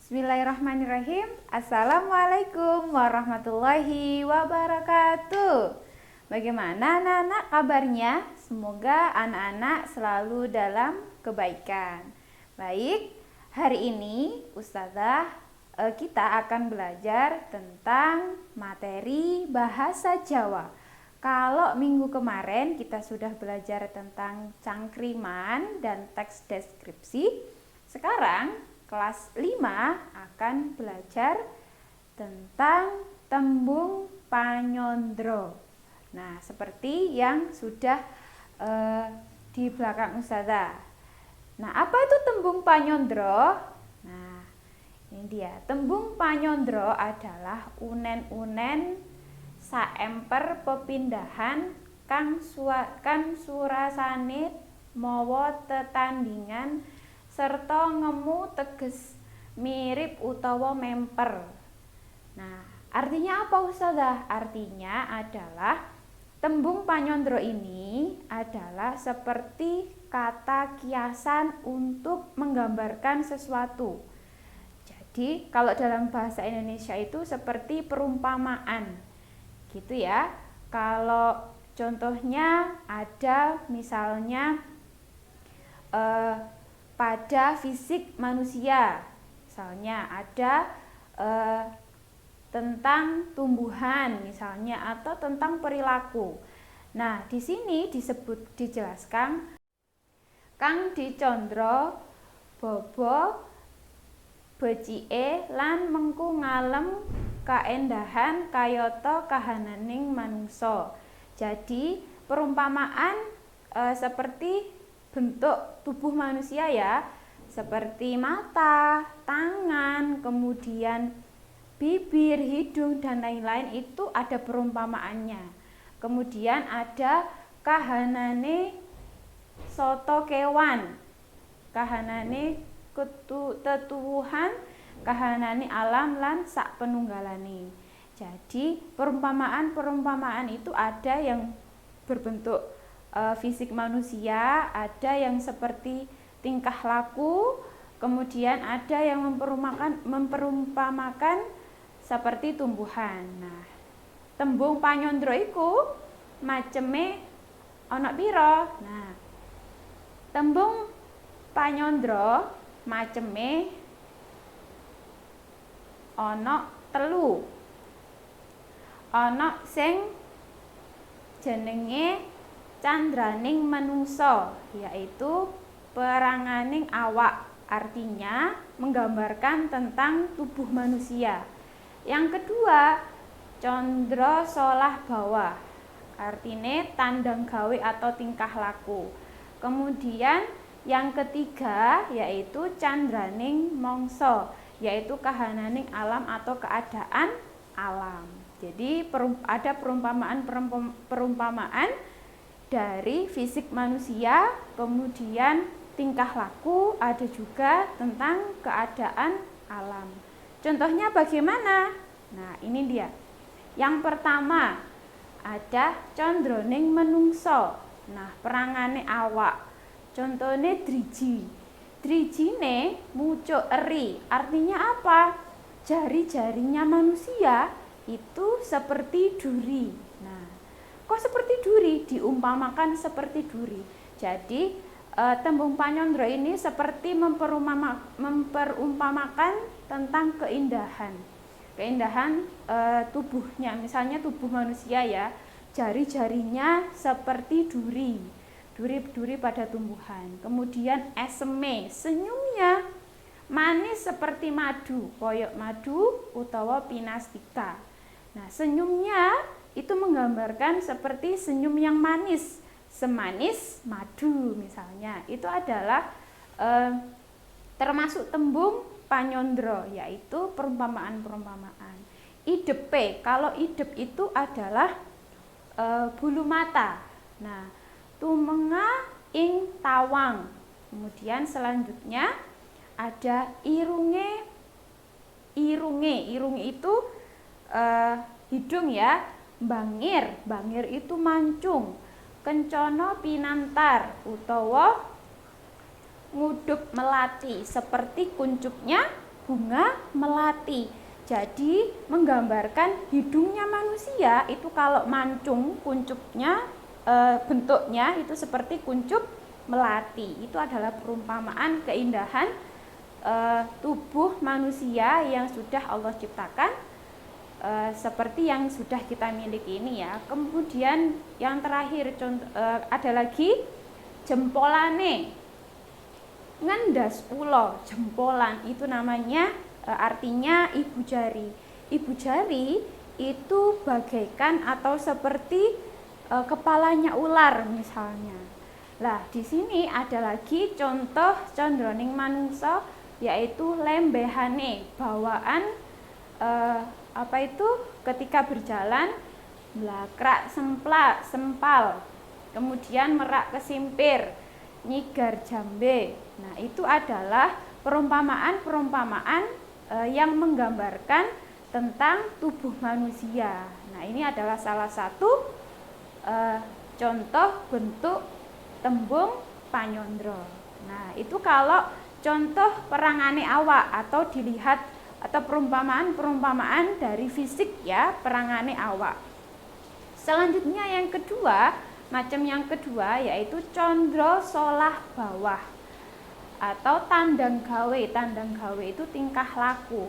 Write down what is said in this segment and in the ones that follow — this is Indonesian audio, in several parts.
Bismillahirrahmanirrahim. Assalamualaikum warahmatullahi wabarakatuh. Bagaimana anak-anak kabarnya? Semoga anak-anak selalu dalam kebaikan. Baik, hari ini Ustazah kita akan belajar tentang materi bahasa Jawa. Kalau minggu kemarin kita sudah belajar tentang cangkriman dan teks deskripsi, sekarang kelas 5 akan belajar tentang tembung panyondro. Nah, seperti yang sudah di belakang Ustazah. Nah, apa itu tembung panyondro? Nah, ini dia. Tembung panyondro adalah unen-unen saemper pepindahan kang surasane mawa tetandingan serta ngemu teges mirip utawa memper. Nah, artinya apa Ustazah? Artinya adalah tembung panyondro ini adalah seperti kata kiasan untuk menggambarkan sesuatu. Jadi, kalau dalam bahasa Indonesia itu seperti perumpamaan. Gitu ya. Kalau contohnya ada misalnya pada fisik manusia, misalnya ada tentang tumbuhan misalnya atau tentang perilaku. Nah, di sini dijelaskan kang dicondro bobo becike lan mengku ngalem kaendahan kayata kahananing manungsa. Jadi, perumpamaan seperti bentuk tubuh manusia ya, seperti mata, tangan, kemudian bibir, hidung, dan lain-lain itu ada perumpamaannya. Kemudian ada kahanane soto kewan, kahanane tetuwuhan, kahanane alam lan sak penunggalane. Jadi perumpamaan itu ada yang berbentuk fisik manusia, ada yang seperti tingkah laku, kemudian ada yang memperumpamakan seperti tumbuhan. Nah, tembung panyondro iku maceme ana pira? Nah, tembung panyondro maceme ana 3. Ana sing jenenge candraning manungsa, yaitu peranganing awak, artinya menggambarkan tentang tubuh manusia. Yang kedua, condro solah bawah, artinya tandang gawe atau tingkah laku. Kemudian yang ketiga yaitu candraning mongso, yaitu kahananing alam atau keadaan alam. Jadi ada perumpamaan dari fisik manusia, kemudian tingkah laku, ada juga tentang keadaan alam. Contohnya bagaimana? Nah, ini dia. Yang pertama ada condroning menungso. Nah, perangane awak. Contohnya driji. Drijine mucuk eri. Artinya apa? Jari-jarinya manusia itu seperti duri. Nah, kok seperti duri? Diumpamakan seperti duri. Jadi tembung panyondro ini seperti memperumpamakan tentang keindahan tubuhnya. Misalnya tubuh manusia ya, jari-jarinya seperti duri pada tumbuhan. Kemudian eseme, senyumnya manis seperti madu, koyok madu utawa pinastika. Nah, senyumnya itu menggambarkan seperti senyum yang manis, semanis madu misalnya. Itu adalah termasuk tembung panyondro, yaitu perumpamaan. Idepe, kalau idep itu adalah bulu mata. Nah, tumenga ing tawang. Kemudian selanjutnya ada irunge. Irunge itu hidung ya. Bangir itu mancung. Kencono pinantar utawa nguduk melati, seperti kuncupnya bunga melati. Jadi menggambarkan hidungnya manusia itu kalau mancung, kuncupnya bentuknya itu seperti kuncup melati. Itu adalah perumpamaan keindahan tubuh manusia yang sudah Allah ciptakan, seperti yang sudah kita miliki ini ya. Kemudian yang terakhir ada lagi jempolane. Ngendas ulo, jempolan itu namanya artinya ibu jari. Ibu jari itu bagaikan atau seperti kepalanya ular misalnya. Lah, di sini ada lagi contoh condroning manungsa, yaitu lembehane, bawaan ketika berjalan blakrak sempal, kemudian merak kesimpir, nyigar jambe. Nah, itu adalah perumpamaan-perumpamaan yang menggambarkan tentang tubuh manusia. Nah, ini adalah salah satu contoh bentuk tembung panyondro. Nah, itu kalau contoh perangane awak atau dilihat atau perumpamaan-perumpamaan dari fisik ya, perangane awak. Selanjutnya yang kedua, macam yang kedua yaitu condro solah bawah atau tandang gawe. Tandang gawe itu tingkah laku.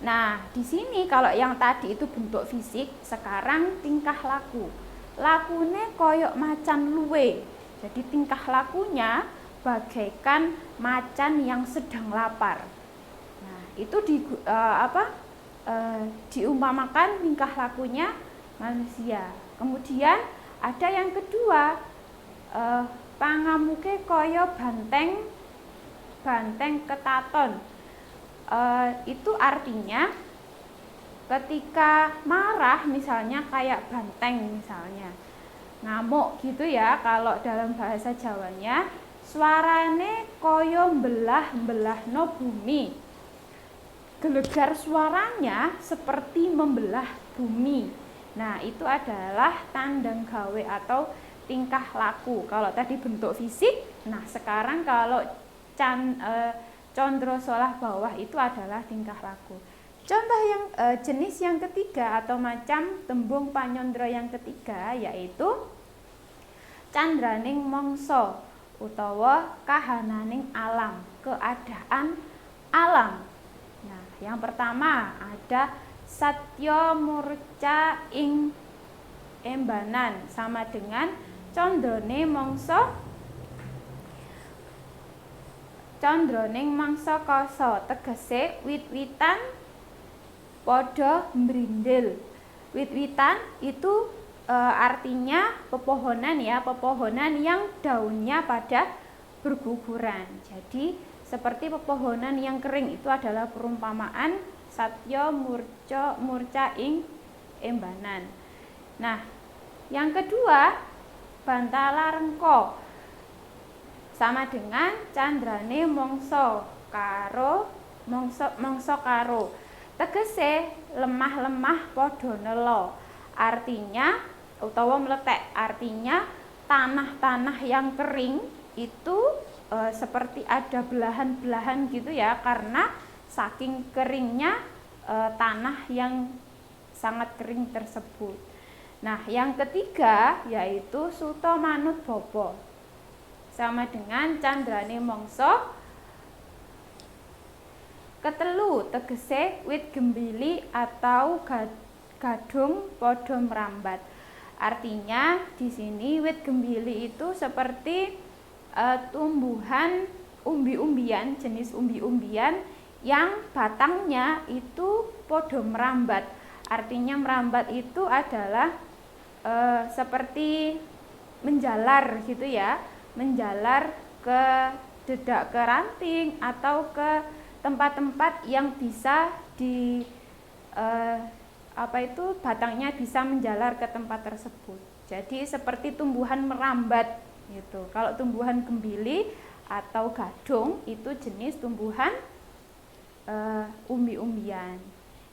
Nah, di sini kalau yang tadi itu bentuk fisik, sekarang tingkah laku. Lakune koyok macan luwe. Jadi tingkah lakunya bagaikan macan yang sedang lapar. Nah, itu diumpamakan tingkah lakunya manusia. Kemudian ada yang kedua, pangamuke koyo banteng ketaton. Itu artinya ketika marah misalnya kayak banteng misalnya, ngamuk gitu ya kalau dalam bahasa Jawanya, suarane koyo belah no bumi. Gelegar suaranya seperti membelah bumi. Nah, itu adalah tandang gawe atau tingkah laku. Kalau tadi bentuk fisik, nah sekarang kalau condro solah bawah itu adalah tingkah laku. Contoh yang jenis yang ketiga atau macam tembung panyondro yang ketiga yaitu candraning mongso utawa kahananing alam, keadaan alam. Nah, yang pertama ada satya murca ing embanan, sama dengan condrone condroning mangsa kasa, tegese wit-witan padha mbrindil. Wit-witan itu artinya pepohonan ya, pepohonan yang daunnya pada berguguran. Jadi seperti pepohonan yang kering, itu adalah perumpamaan satya murca ing embanan. Nah, yang kedua bantala rengko, sama dengan candrane mongso karo mongso karo, tegese lemah-lemah padha nela, artinya utawa meletek, artinya tanah-tanah yang kering itu seperti ada belahan-belahan gitu ya, karena saking keringnya tanah yang sangat kering tersebut. Nah, yang ketiga yaitu suto manut bobo, sama dengan candrane mongso. Ketelu tegese wit gembili atau gadung podo merambat. Artinya di sini wit gembili itu seperti tumbuhan umbi-umbian, jenis umbi-umbian yang batangnya itu podo merambat. Artinya merambat itu adalah seperti menjalar gitu ya, menjalar ke dedak ke ranting atau ke tempat-tempat yang bisa batangnya bisa menjalar ke tempat tersebut. Jadi seperti tumbuhan merambat gitu. Kalau tumbuhan gembili atau gadung itu jenis tumbuhan umbi-umbian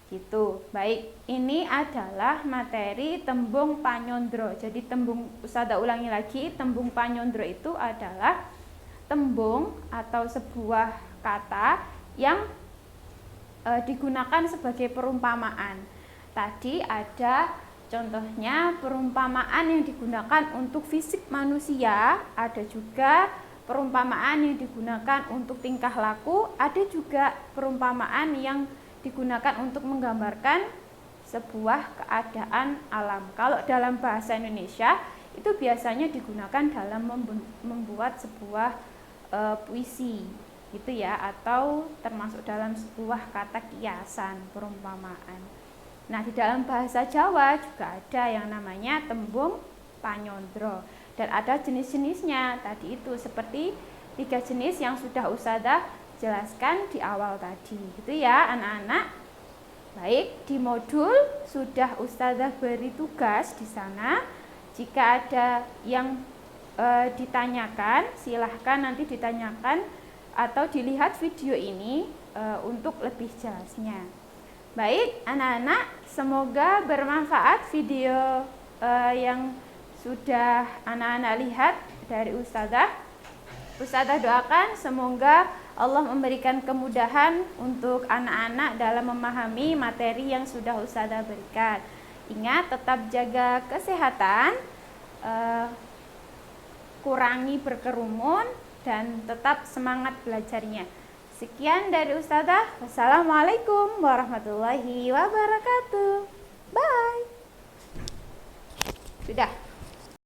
gitu. Baik, ini adalah materi tembung panyondro. Jadi Ustazah ulangi lagi, tembung panyondro itu adalah tembung atau sebuah kata yang digunakan sebagai perumpamaan. Tadi ada contohnya perumpamaan yang digunakan untuk fisik manusia, ada juga perumpamaan yang digunakan untuk tingkah laku, ada juga perumpamaan yang digunakan untuk menggambarkan sebuah keadaan alam. Kalau dalam bahasa Indonesia itu biasanya digunakan dalam membuat sebuah puisi gitu ya, atau termasuk dalam sebuah kata kiasan, perumpamaan. Nah, di dalam bahasa Jawa juga ada yang namanya tembung panyondro dan ada jenis-jenisnya. Tadi itu seperti 3 jenis yang sudah Ustadzah jelaskan di awal tadi gitu ya anak-anak. Baik, di modul sudah Ustadzah beri tugas di sana. Jika ada yang ditanyakan, silahkan nanti ditanyakan atau dilihat video ini untuk lebih jelasnya. Baik, anak-anak, semoga bermanfaat video yang sudah anak-anak lihat dari Ustadzah. Ustadzah doakan semoga Allah memberikan kemudahan untuk anak-anak dalam memahami materi yang sudah Ustadzah berikan. Ingat, tetap jaga kesehatan, kurangi berkerumun, dan tetap semangat belajarnya. Sekian dari Ustadzah. Wassalamualaikum warahmatullahi wabarakatuh. Bye. Sudah.